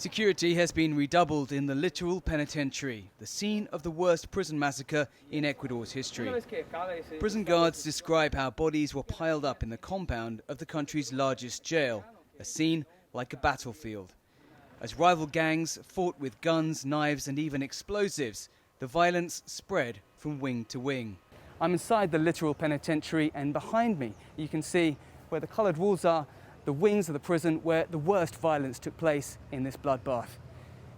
Security has been redoubled in the Litoral Penitentiary, the scene of the worst prison massacre in Ecuador's history. Prison guards describe how bodies were piled up in the compound of the country's largest jail, a scene like a battlefield. As rival gangs fought with guns, knives and even explosives, the violence spread from wing to wing. I'm inside the Litoral Penitentiary, and behind me you can see where the coloured walls are, the wings of the prison where the worst violence took place in this bloodbath.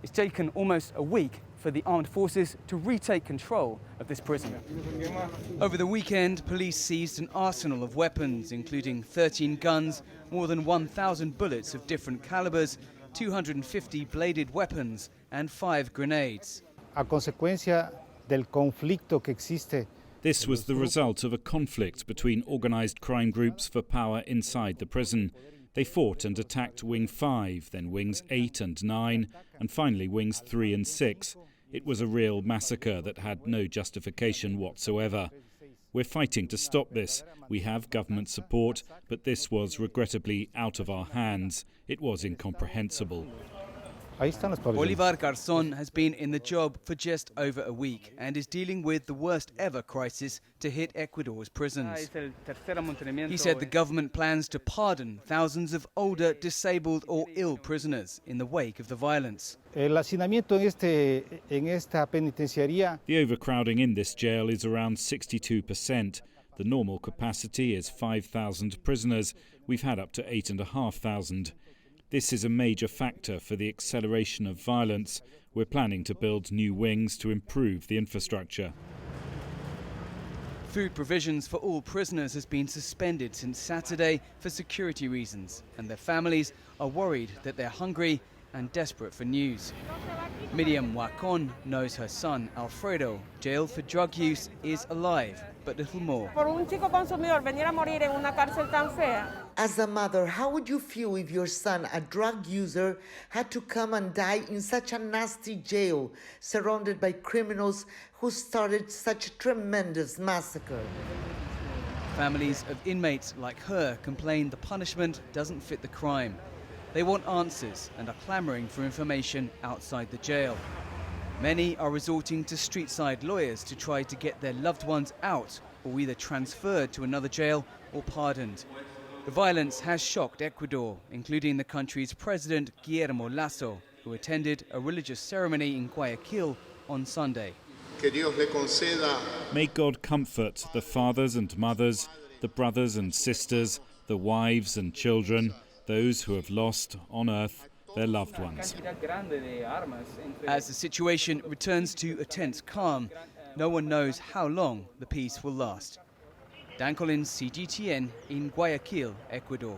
It's taken almost a week for the armed forces to retake control of this prison. Over the weekend, police seized an arsenal of weapons, including 13 guns, more than 1,000 bullets of different calibers, 250 bladed weapons and 5 grenades. A consecuencia del conflicto que existe. This was the result of a conflict between organised crime groups for power inside the prison. They fought and attacked Wing 5, then Wings 8 and 9, and finally Wings 3 and 6. It was a real massacre that had no justification whatsoever. We're fighting to stop this. We have government support, but this was regrettably out of our hands. It was incomprehensible. Bolivar Garzón has been in the job for just over a week and is dealing with the worst ever crisis to hit Ecuador's prisons. He said the government plans to pardon thousands of older, disabled or ill prisoners in the wake of the violence. El hacinamiento en esta penitenciaría. The overcrowding in this jail is around 62%. The normal capacity is 5,000 prisoners. We've had up to 8,500. This is a major factor for the acceleration of violence. We're planning to build new wings to improve the infrastructure. Food provisions for all prisoners has been suspended since Saturday for security reasons, and their families are worried that they're hungry and desperate for news. Miriam Wacon knows her son, Alfredo, jailed for drug use, is alive, but little more. As a mother, how would you feel if your son, a drug user, had to come and die in such a nasty jail, surrounded by criminals who started such a tremendous massacre? Families of inmates like her complain the punishment doesn't fit the crime. They want answers and are clamouring for information outside the jail. Many are resorting to street-side lawyers to try to get their loved ones out or either transferred to another jail or pardoned. The violence has shocked Ecuador, including the country's president Guillermo Lasso, who attended a religious ceremony in Guayaquil on Sunday. May God comfort the fathers and mothers, the brothers and sisters, the wives and children, those who have lost on earth their loved ones. As the situation returns to a tense calm, no one knows how long the peace will last. Dan Collins, CGTN in Guayaquil, Ecuador.